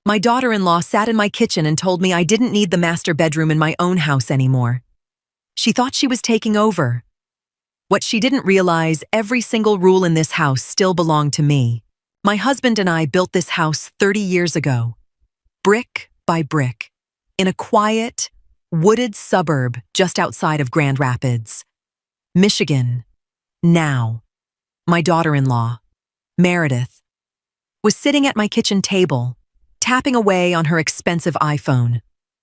My daughter-in-law sat in my kitchen and told me I didn't need the master bedroom in my own house anymore. She thought she was taking over. What she didn't realize, every single rule in this house still belonged to me. My husband and I built this house 30 years ago, brick by brick, in a quiet, wooded suburb just outside of Grand Rapids, Michigan. Now, my daughter-in-law, Meredith, was sitting at my kitchen table, tapping away on her expensive iPhone,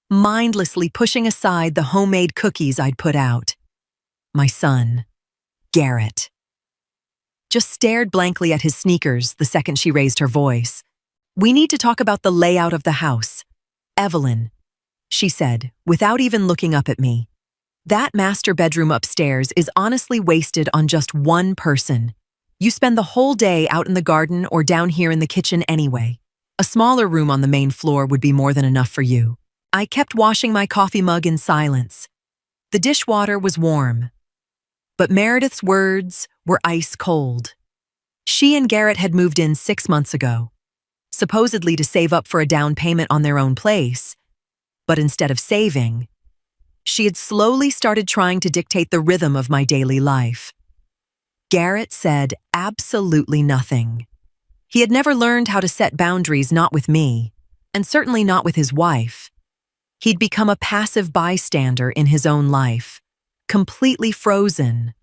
mindlessly pushing aside the homemade cookies I'd put out. My son, Garrett, just stared blankly at his sneakers the second she raised her voice. "We need to talk about the layout of the house, Evelyn," she said, without even looking up at me. "That master bedroom upstairs is honestly wasted on just one person. You spend the whole day out in the garden or down here in the kitchen anyway. A smaller room on the main floor would be more than enough for you." I kept washing my coffee mug in silence. The dishwater was warm, but Meredith's words were ice cold. She and Garrett had moved in 6 months ago, supposedly to save up for a down payment on their own place, but instead of saving, she had slowly started trying to dictate the rhythm of my daily life. Garrett said absolutely nothing. He had never learned how to set boundaries, not with me, and certainly not with his wife. He'd become a passive bystander in his own life, completely frozen.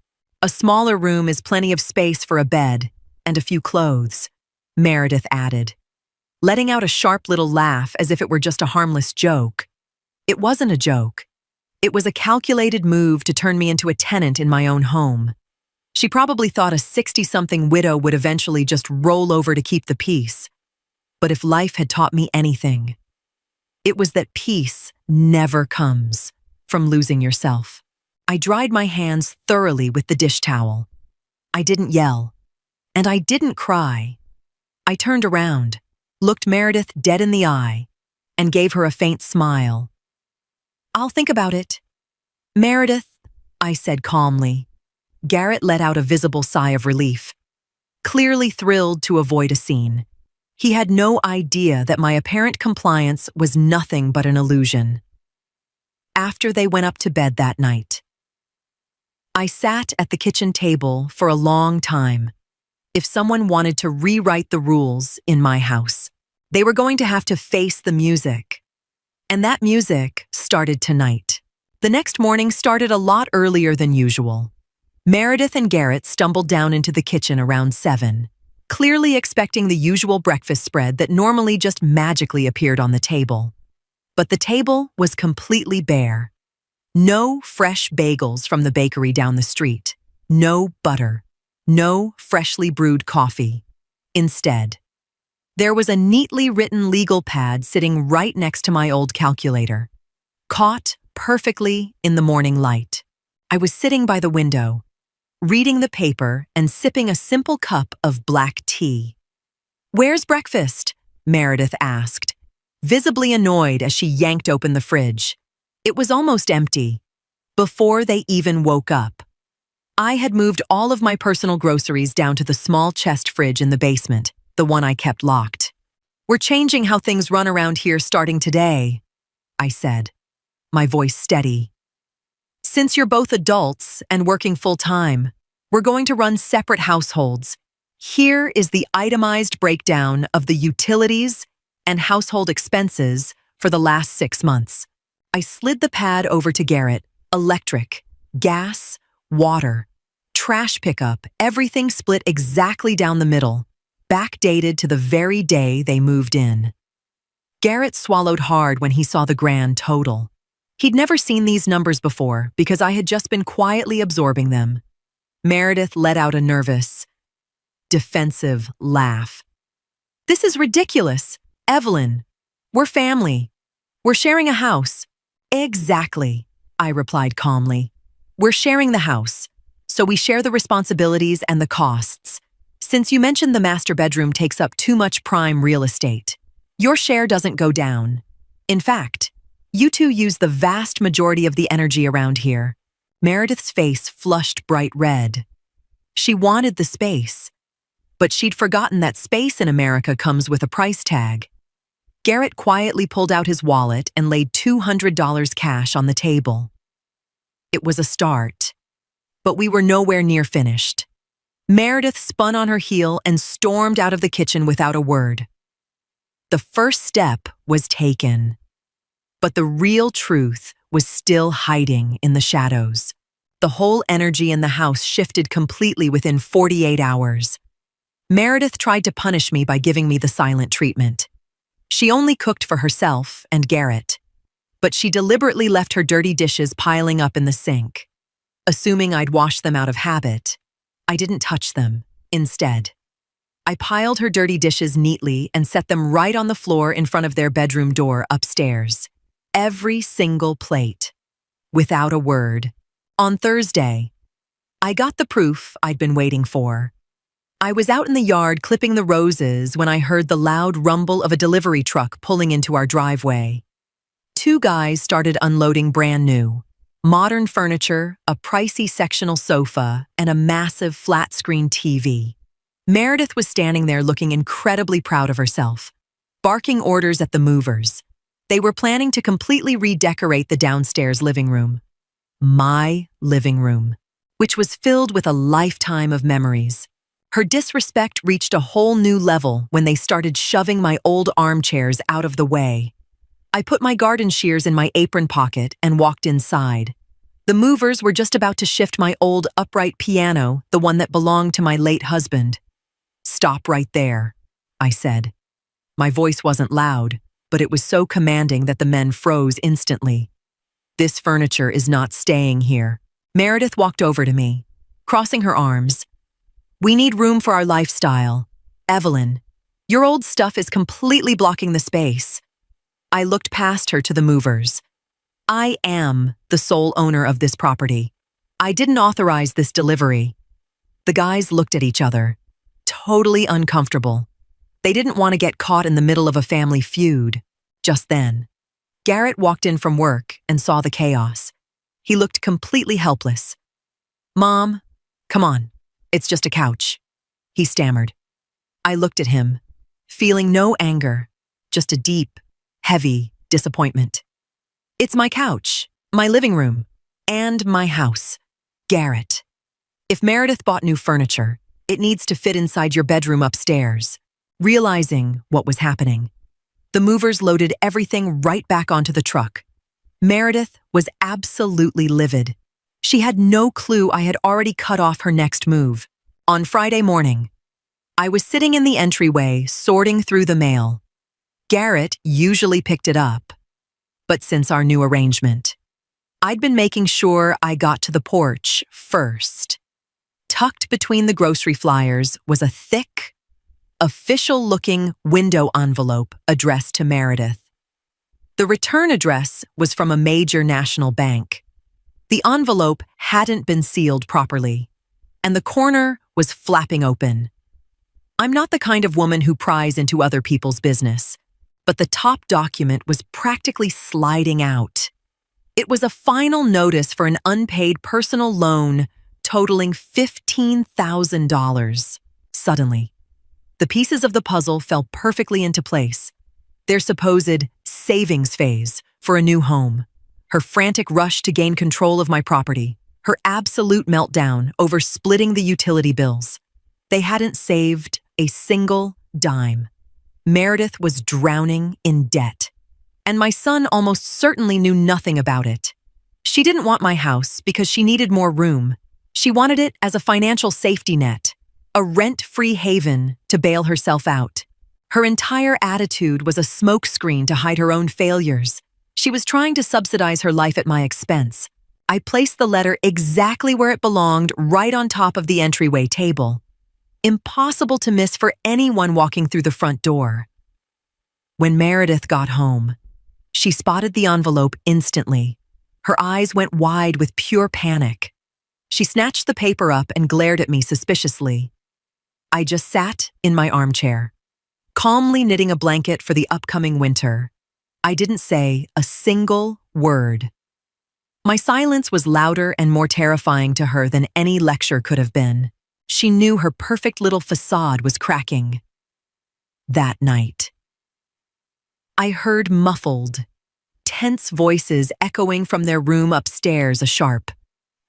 "A smaller room is plenty of space for a bed and a few clothes," Meredith added, letting out a sharp little laugh as if it were just a harmless joke. It wasn't a joke. It was a calculated move to turn me into a tenant in my own home. She probably thought a 60-something widow would eventually just roll over to keep the peace. But if life had taught me anything, it was that peace never comes from losing yourself. I dried my hands thoroughly with the dish towel. I didn't yell, and I didn't cry. I turned around, looked Meredith dead in the eye, and gave her a faint smile. "I'll think about it." "Meredith," I said calmly. Garrett let out a visible sigh of relief, clearly thrilled to avoid a scene. He had no idea that my apparent compliance was nothing but an illusion. After they went up to bed that night, I sat at the kitchen table for a long time. If someone wanted to rewrite the rules in my house, they were going to have to face the music. And that music started tonight. The next morning started a lot earlier than usual. Meredith and Garrett stumbled down into the kitchen around 7, clearly expecting the usual breakfast spread that normally just magically appeared on the table. But the table was completely bare. No fresh bagels from the bakery down the street. No butter. No freshly brewed coffee. Instead, there was a neatly written legal pad sitting right next to my old calculator, caught perfectly in the morning light. I was sitting by the window, reading the paper and sipping a simple cup of black tea. "Where's breakfast?" Meredith asked, visibly annoyed as she yanked open the fridge. It was almost empty, before they even woke up. I had moved all of my personal groceries down to the small chest fridge in the basement, the one I kept locked. "We're changing how things run around here starting today," I said, my voice steady. "Since you're both adults and working full-time, we're going to run separate households. Here is the itemized breakdown of the utilities and household expenses for the last 6 months." I slid the pad over to Garrett. Electric, gas, water, trash pickup, everything split exactly down the middle, backdated to the very day they moved in. Garrett swallowed hard when he saw the grand total. He'd never seen these numbers before because I had just been quietly absorbing them. Meredith let out a nervous, defensive laugh. "This is ridiculous, Evelyn. We're family. We're sharing a house." "Exactly," I replied calmly. "We're sharing the house, so we share the responsibilities and the costs. Since you mentioned the master bedroom takes up too much prime real estate, your share doesn't go down. In fact, you two use the vast majority of the energy around here." Meredith's face flushed bright red. She wanted the space, but she'd forgotten that space in America comes with a price tag. Garrett quietly pulled out his wallet and laid $200 cash on the table. It was a start, but we were nowhere near finished. Meredith spun on her heel and stormed out of the kitchen without a word. The first step was taken, but the real truth was still hiding in the shadows. The whole energy in the house shifted completely within 48 hours. Meredith tried to punish me by giving me the silent treatment. She only cooked for herself and Garrett, but she deliberately left her dirty dishes piling up in the sink. Assuming I'd washed them out of habit, I didn't touch them. Instead, I piled her dirty dishes neatly and set them right on the floor in front of their bedroom door upstairs. Every single plate, without a word. On Thursday, I got the proof I'd been waiting for. I was out in the yard clipping the roses when I heard the loud rumble of a delivery truck pulling into our driveway. Two guys started unloading brand new, modern furniture, a pricey sectional sofa, and a massive flat-screen TV. Meredith was standing there looking incredibly proud of herself, barking orders at the movers. They were planning to completely redecorate the downstairs living room. My living room, which was filled with a lifetime of memories. Her disrespect reached a whole new level when they started shoving my old armchairs out of the way. I put my garden shears in my apron pocket and walked inside. The movers were just about to shift my old upright piano, the one that belonged to my late husband. "Stop right there," I said. My voice wasn't loud, but it was so commanding that the men froze instantly. "This furniture is not staying here." Meredith walked over to me, crossing her arms. "We need room for our lifestyle. Evelyn, your old stuff is completely blocking the space." I looked past her to the movers. I am the sole owner of this property. I didn't authorize this delivery. The guys looked at each other, totally uncomfortable. They didn't want to get caught in the middle of a family feud. Just then, Garrett walked in from work and saw the chaos. He looked completely helpless. "Mom, come on. It's just a couch," he stammered. I looked at him, feeling no anger, just a deep, heavy disappointment. "It's my couch, my living room, and my house. Garrett, if Meredith bought new furniture, it needs to fit inside your bedroom upstairs." Realizing what was happening, the movers loaded everything right back onto the truck. Meredith was absolutely livid. She had no clue I had already cut off her next move. On Friday morning, I was sitting in the entryway sorting through the mail. Garrett usually picked it up, but since our new arrangement, I'd been making sure I got to the porch first. Tucked between the grocery flyers was a thick, official-looking window envelope addressed to Meredith. The return address was from a major national bank. The envelope hadn't been sealed properly, and the corner was flapping open. I'm not the kind of woman who pries into other people's business, but the top document was practically sliding out. It was a final notice for an unpaid personal loan totaling $15,000. Suddenly, the pieces of the puzzle fell perfectly into place. Their supposed savings phase for a new home, her frantic rush to gain control of my property, her absolute meltdown over splitting the utility bills. They hadn't saved a single dime. Meredith was drowning in debt, and my son almost certainly knew nothing about it. She didn't want my house because she needed more room. She wanted it as a financial safety net, a rent-free haven to bail herself out. Her entire attitude was a smokescreen to hide her own failures. She was trying to subsidize her life at my expense. I placed the letter exactly where it belonged, right on top of the entryway table. Impossible to miss for anyone walking through the front door. When Meredith got home, she spotted the envelope instantly. Her eyes went wide with pure panic. She snatched the paper up and glared at me suspiciously. I just sat in my armchair, calmly knitting a blanket for the upcoming winter. I didn't say a single word. My silence was louder and more terrifying to her than any lecture could have been. She knew her perfect little facade was cracking. That night, I heard muffled, tense voices echoing from their room upstairs, a sharp,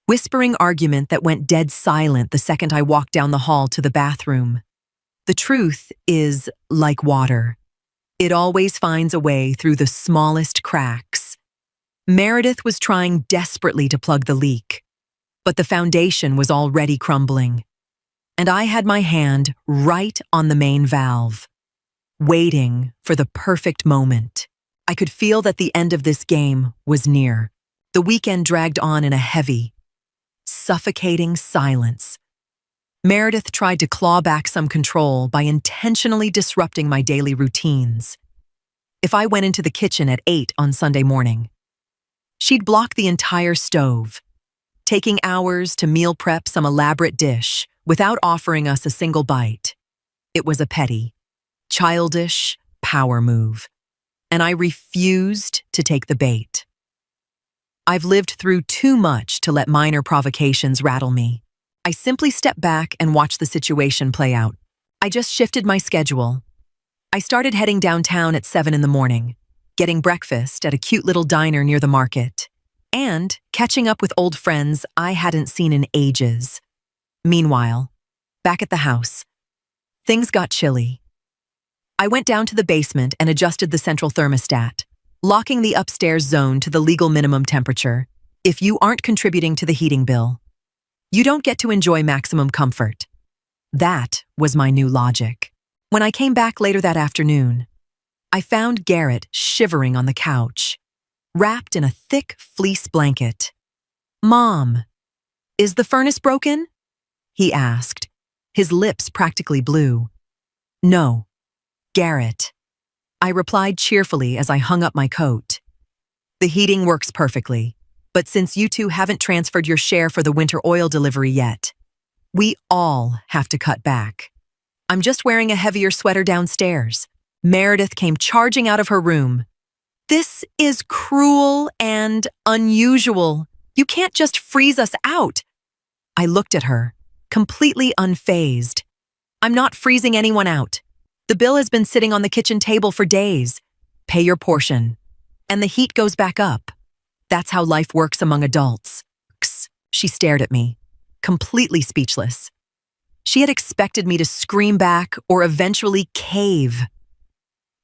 whispering argument that went dead silent the second I walked down the hall to the bathroom. The truth is like water. It always finds a way through the smallest cracks. Meredith was trying desperately to plug the leak, but the foundation was already crumbling, and I had my hand right on the main valve, waiting for the perfect moment. I could feel that the end of this game was near. The weekend dragged on in a heavy, suffocating silence. Meredith tried to claw back some control by intentionally disrupting my daily routines. If I went into the kitchen at 8 on Sunday morning, she'd block the entire stove, taking hours to meal prep some elaborate dish without offering us a single bite. It was a petty, childish power move, and I refused to take the bait. I've lived through too much to let minor provocations rattle me. I simply stepped back and watched the situation play out. I just shifted my schedule. I started heading downtown at 7 in the morning, getting breakfast at a cute little diner near the market, and catching up with old friends I hadn't seen in ages. Meanwhile, back at the house, things got chilly. I went down to the basement and adjusted the central thermostat, locking the upstairs zone to the legal minimum temperature. If you aren't contributing to the heating bill, you don't get to enjoy maximum comfort. That was my new logic. When I came back later that afternoon, I found Garrett shivering on the couch, wrapped in a thick fleece blanket. "Mom, is the furnace broken?" he asked, his lips practically blue. "No, Garrett," I replied cheerfully as I hung up my coat. "The heating works perfectly. But since you two haven't transferred your share for the winter oil delivery yet, we all have to cut back. I'm just wearing a heavier sweater downstairs." Meredith came charging out of her room. "This is cruel and unusual. You can't just freeze us out." I looked at her, completely unfazed. "I'm not freezing anyone out. The bill has been sitting on the kitchen table for days. Pay your portion, and the heat goes back up. That's how life works among adults." She stared at me, completely speechless. She had expected me to scream back or eventually cave.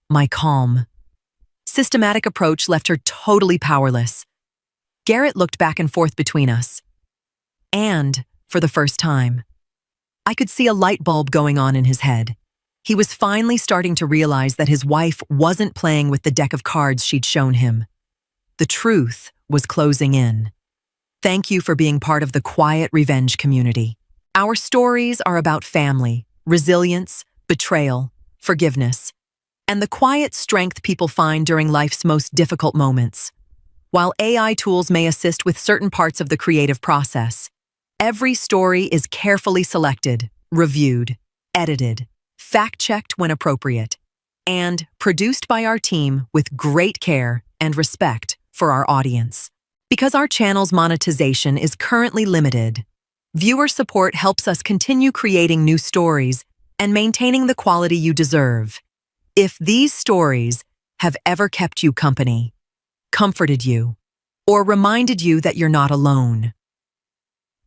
My calm, systematic approach left her totally powerless. Garrett looked back and forth between us. And, for the first time, I could see a light bulb going on in his head. He was finally starting to realize that his wife wasn't playing with the deck of cards she'd shown him. The truth was closing in. Thank you for being part of the quiet revenge community. Our stories are about family, resilience, betrayal, forgiveness, and the quiet strength people find during life's most difficult moments. While AI tools may assist with certain parts of the creative process, every story is carefully selected, reviewed, edited, fact-checked when appropriate, and produced by our team with great care and respect for our audience. Because our channel's monetization is currently limited, viewer support helps us continue creating new stories and maintaining the quality you deserve. If these stories have ever kept you company, comforted you, or reminded you that you're not alone,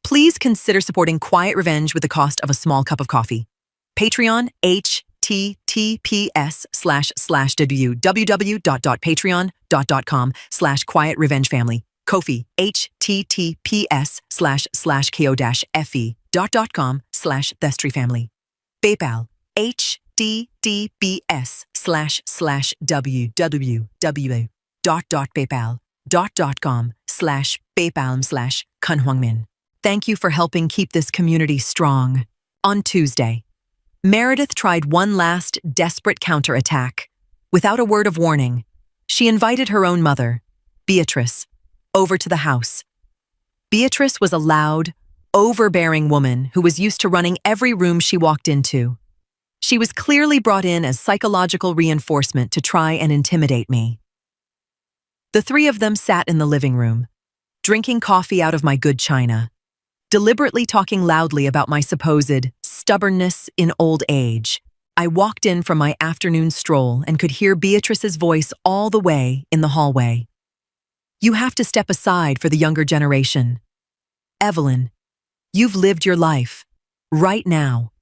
please consider supporting Quiet Revenge with the cost of a small cup of coffee. Patreon, https://www.patreon.com/Quiet Revenge Family. Ko-fi, https://ko-fi.com/Thestry Family. PayPal, https://www.paypal.com/paypalm/kunhwangmin. Thank you for helping keep this community strong. On Tuesday, Meredith tried one last desperate counterattack. Without a word of warning, she invited her own mother, Beatrice, over to the house. Beatrice was a loud, overbearing woman who was used to running every room she walked into. She was clearly brought in as psychological reinforcement to try and intimidate me. The three of them sat in the living room, drinking coffee out of my good china, deliberately talking loudly about my supposed stubbornness in old age. I walked in from my afternoon stroll and could hear Beatrice's voice all the way in the hallway. You have to step aside for the younger generation. Evelyn, you've lived your life. Right now.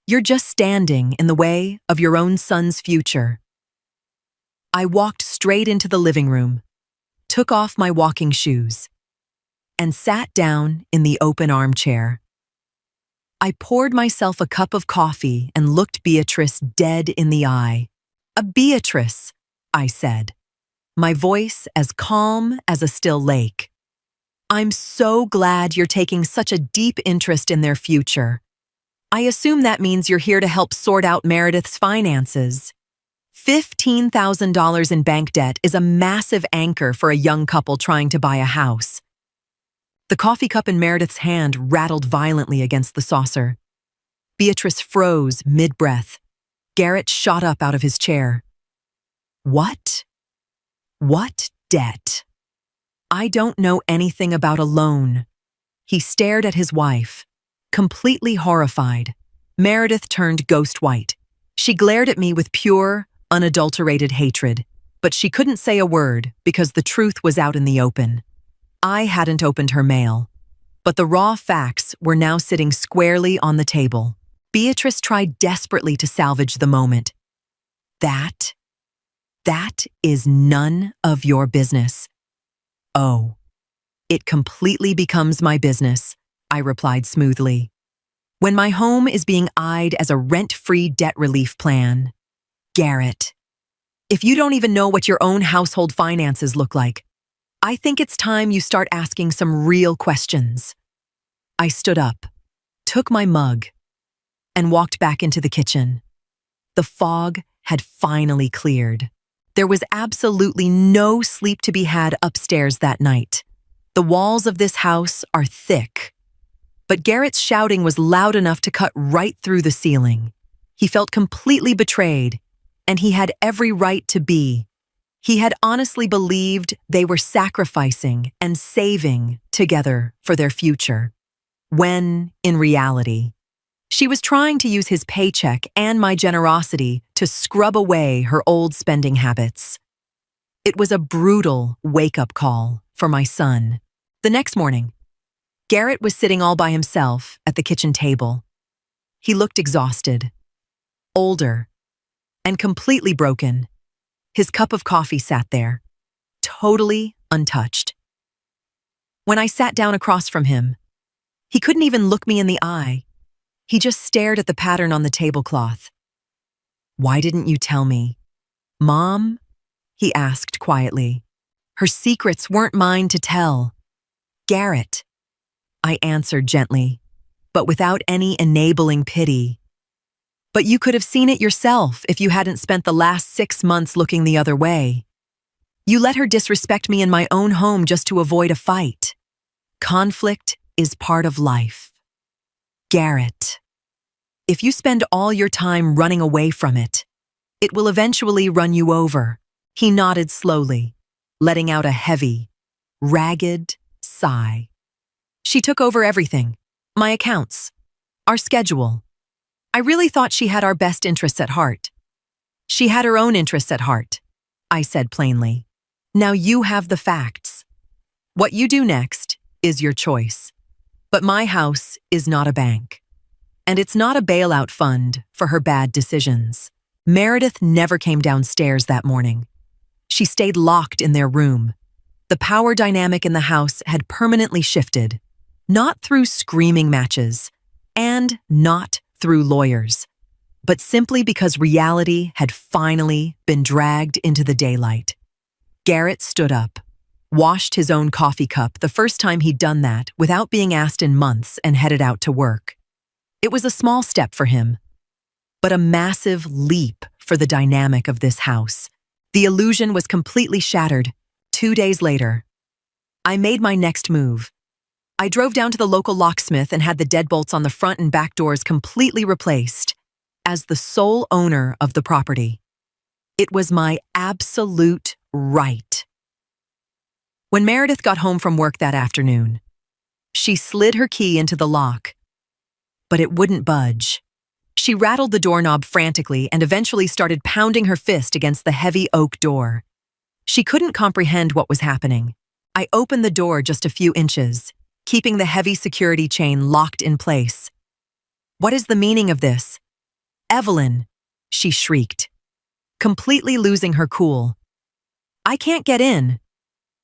You're just standing in the way of your own son's future. I walked straight into the living room, took off my walking shoes, and sat down in the open armchair. I poured myself a cup of coffee and looked Beatrice dead in the eye. Beatrice, I said, my voice as calm as a still lake. I'm so glad you're taking such a deep interest in their future. I assume that means you're here to help sort out Meredith's finances. $15,000 in bank debt is a massive anchor for a young couple trying to buy a house. The coffee cup in Meredith's hand rattled violently against the saucer. Beatrice froze mid-breath. Garrett shot up out of his chair. What? What debt? I don't know anything about a loan. He stared at his wife, completely horrified. Meredith turned ghost white. She glared at me with pure, unadulterated hatred, but she couldn't say a word because the truth was out in the open. I hadn't opened her mail, but the raw facts were now sitting squarely on the table. Beatrice tried desperately to salvage the moment. That is none of your business. Oh, it completely becomes my business, I replied smoothly. When my home is being eyed as a rent-free debt relief plan. Garrett, if you don't even know what your own household finances look like, I think it's time you start asking some real questions. I stood up, took my mug, and walked back into the kitchen. The fog had finally cleared. There was absolutely no sleep to be had upstairs that night. The walls of this house are thick, but Garrett's shouting was loud enough to cut right through the ceiling. He felt completely betrayed, and he had every right to be. He had honestly believed they were sacrificing and saving together for their future, when, in reality, she was trying to use his paycheck and my generosity to scrub away her old spending habits. It was a brutal wake-up call for my son. The next morning, Garrett was sitting all by himself at the kitchen table. He looked exhausted, older, and completely broken. His cup of coffee sat there, totally untouched. When I sat down across from him, he couldn't even look me in the eye. He just stared at the pattern on the tablecloth. Why didn't you tell me? Mom? He asked quietly. Her secrets weren't mine to tell. Garrett, I answered gently, but without any enabling pity. But you could have seen it yourself if you hadn't spent the last 6 months looking the other way. You let her disrespect me in my own home just to avoid a fight. Conflict is part of life. Garrett, if you spend all your time running away from it, it will eventually run you over. He nodded slowly, letting out a heavy, ragged sigh. She took over everything, my accounts, our schedule. I really thought she had our best interests at heart. She had her own interests at heart, I said plainly. Now you have the facts. What you do next is your choice. But my house is not a bank. And it's not a bailout fund for her bad decisions. Meredith never came downstairs that morning. She stayed locked in their room. The power dynamic in the house had permanently shifted, not through screaming matches, and not through lawyers, but simply because reality had finally been dragged into the daylight. Garrett stood up, washed his own coffee cup the first time he'd done that without being asked in months, and headed out to work. It was a small step for him, but a massive leap for the dynamic of this house. The illusion was completely shattered. 2 days later, I made my next move. I drove down to the local locksmith and had the deadbolts on the front and back doors completely replaced. As the sole owner of the property, it was my absolute right. When Meredith got home from work that afternoon, she slid her key into the lock, but it wouldn't budge. She rattled the doorknob frantically and eventually started pounding her fist against the heavy oak door. She couldn't comprehend what was happening. I opened the door just a few inches, keeping the heavy security chain locked in place. "What is the meaning of this?" "Evelyn," she shrieked, completely losing her cool. "I can't get in."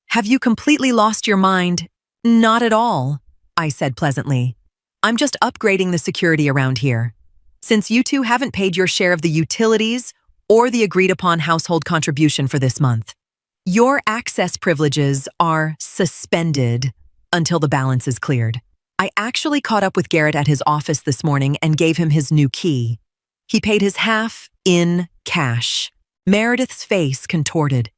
"Have you completely lost your mind?" "Not at all," I said pleasantly. "I'm just upgrading the security around here. Since you two haven't paid your share of the utilities or the agreed-upon household contribution for this month, your access privileges are suspended until the balance is cleared." I actually caught up with Garrett at his office this morning and gave him his new key. He paid his half in cash. Meredith's face contorted.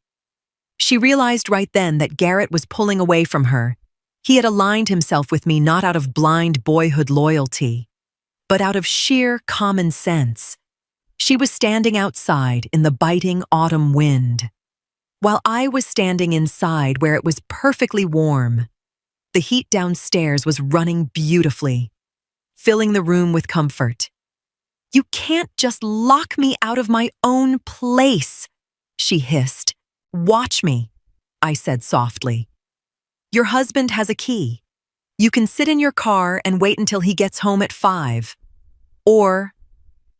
She realized right then that Garrett was pulling away from her. He had aligned himself with me not out of blind boyhood loyalty, but out of sheer common sense. She was standing outside in the biting autumn wind, while I was standing inside where it was perfectly warm. The heat downstairs was running beautifully, filling the room with comfort. "You can't just lock me out of my own place," she hissed. "Watch me," I said softly. "Your husband has a key. You can sit in your car and wait until he gets home at 5. Or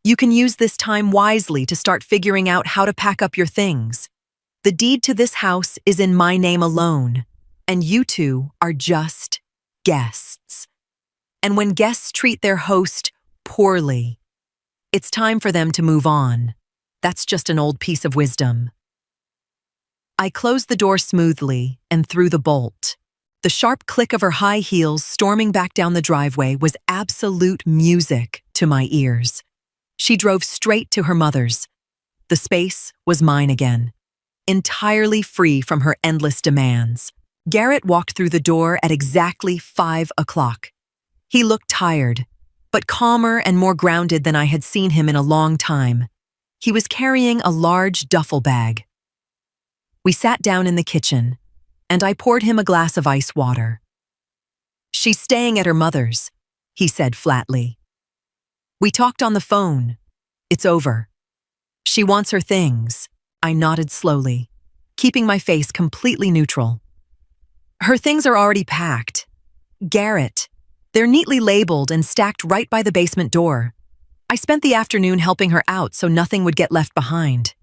you can use this time wisely to start figuring out how to pack up your things. The deed to this house is in my name alone, and you two are just guests. And when guests treat their host poorly, it's time for them to move on. That's just an old piece of wisdom." I closed the door smoothly and threw the bolt. The sharp click of her high heels storming back down the driveway was absolute music to my ears. She drove straight to her mother's. The space was mine again, entirely free from her endless demands. Garrett walked through the door at exactly 5 o'clock. He looked tired, but calmer and more grounded than I had seen him in a long time. He was carrying a large duffel bag. We sat down in the kitchen, and I poured him a glass of ice water. "She's staying at her mother's," he said flatly. "We talked on the phone. It's over. She wants her things." I nodded slowly, keeping my face completely neutral. "Her things are already packed. Garrett, they're neatly labeled and stacked right by the basement door. I spent the afternoon helping her out so nothing would get left behind."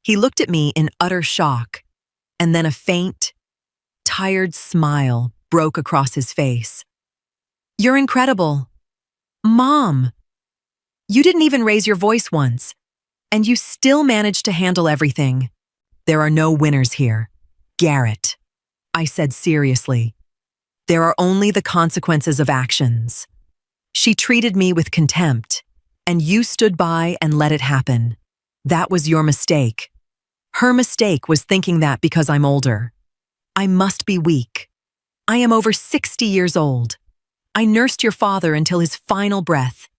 He looked at me in utter shock, and then a faint, tired smile broke across his face. "You're incredible. Mom, you didn't even raise your voice once, and you still managed to handle everything. There are no winners here, Garrett," I said seriously. "There are only the consequences of actions. She treated me with contempt, and you stood by and let it happen. That was your mistake. Her mistake was thinking that because I'm older. I must be weak. I am over 60 years old. I nursed your father until his final breath,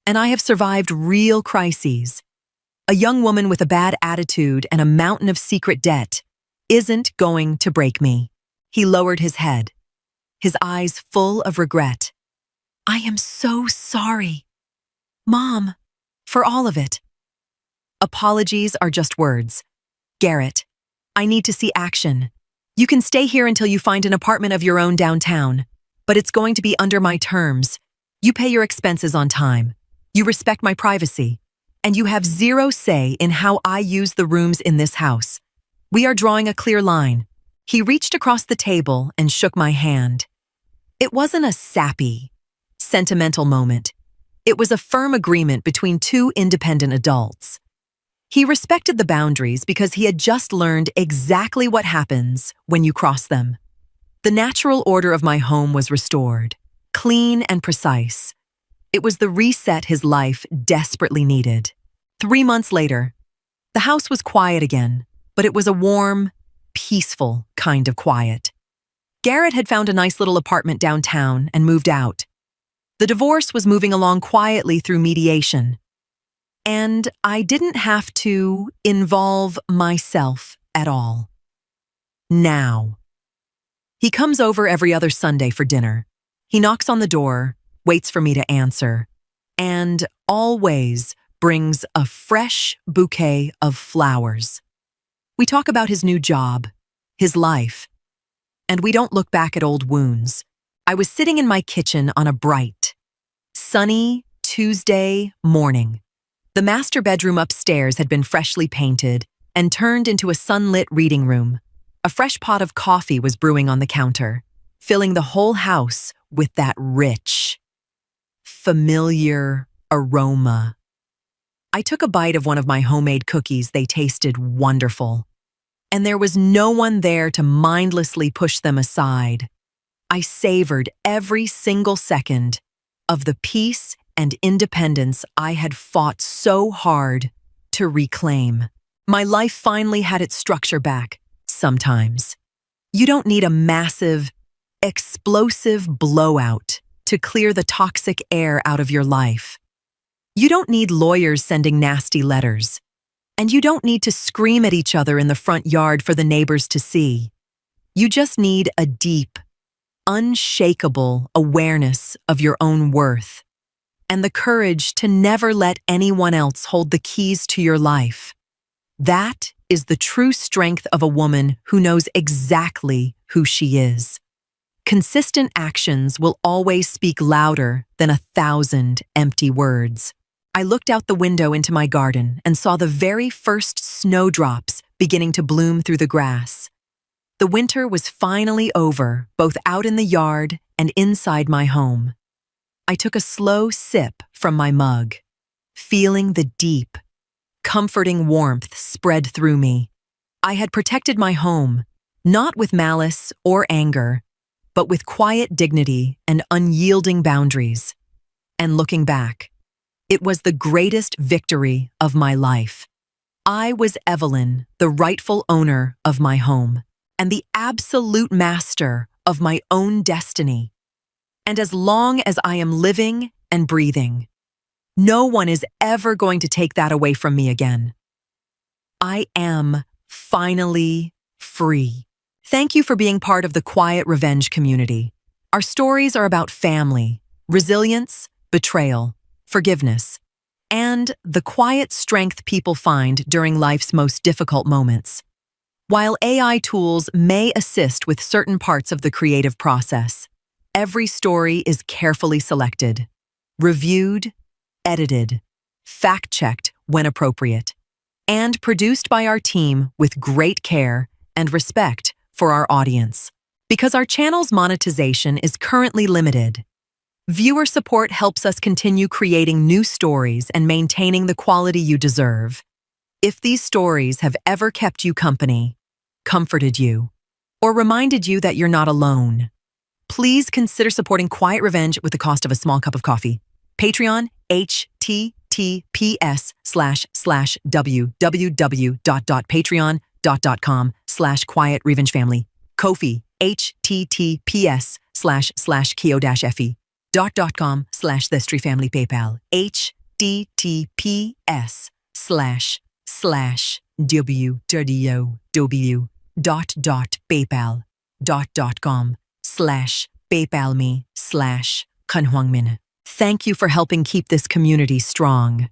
and I have survived real crises. A young woman with a bad attitude and a mountain of secret debt isn't going to break me." He lowered his head, his eyes full of regret. "I am so sorry, Mom, for all of it." "Apologies are just words. Garrett, I need to see action. You can stay here until you find an apartment of your own downtown, but it's going to be under my terms. You pay your expenses on time. You respect my privacy, and you have zero say in how I use the rooms in this house. We are drawing a clear line." He reached across the table and shook my hand. It wasn't a sappy, sentimental moment. It was a firm agreement between two independent adults. He respected the boundaries because he had just learned exactly what happens when you cross them. The natural order of my home was restored, clean and precise. It was the reset his life desperately needed. 3 months later, the house was quiet again, but it was a warm, peaceful kind of quiet. Garrett had found a nice little apartment downtown and moved out. The divorce was moving along quietly through mediation, and I didn't have to involve myself at all. Now, he comes over every other Sunday for dinner. He knocks on the door, waits for me to answer, and always brings a fresh bouquet of flowers. We talk about his new job, his life, and we don't look back at old wounds. I was sitting in my kitchen on a bright, sunny Tuesday morning. The master bedroom upstairs had been freshly painted and turned into a sunlit reading room. A fresh pot of coffee was brewing on the counter, filling the whole house with that rich, familiar aroma. I took a bite of one of my homemade cookies. They tasted wonderful, and there was no one there to mindlessly push them aside. I savored every single second of the peace and independence I had fought so hard to reclaim. My life finally had its structure back. Sometimes you don't need a massive, explosive blowout to clear the toxic air out of your life. You don't need lawyers sending nasty letters, and you don't need to scream at each other in the front yard for the neighbors to see. You just need a deep, unshakable awareness of your own worth and the courage to never let anyone else hold the keys to your life. That is the true strength of a woman who knows exactly who she is. Consistent actions will always speak louder than 1,000 empty words. I looked out the window into my garden and saw the very first snowdrops beginning to bloom through the grass. The winter was finally over, both out in the yard and inside my home. I took a slow sip from my mug, feeling the deep, comforting warmth spread through me. I had protected my home, not with malice or anger, but with quiet dignity and unyielding boundaries. And looking back, it was the greatest victory of my life. I was Evelyn, the rightful owner of my home, and the absolute master of my own destiny. And as long as I am living and breathing, no one is ever going to take that away from me again. I am finally free. Thank you for being part of the Quiet Revenge community. Our stories are about family, resilience, betrayal, forgiveness, and the quiet strength people find during life's most difficult moments. While AI tools may assist with certain parts of the creative process, every story is carefully selected, reviewed, edited, fact-checked when appropriate, and produced by our team with great care and respect for our audience. Because our channel's monetization is currently limited, viewer support helps us continue creating new stories and maintaining the quality you deserve. If these stories have ever kept you company, comforted you, or reminded you that you're not alone, please consider supporting Quiet Revenge with the cost of a small cup of coffee. Patreon, https://www.patreon.com/Quiet Revenge Family. Ko-fi, https://ko-fi.com/thestreefamily. PayPal, https://www.paypal.com/PayPalme/Kanhuangmin. Thank you for helping keep this community strong.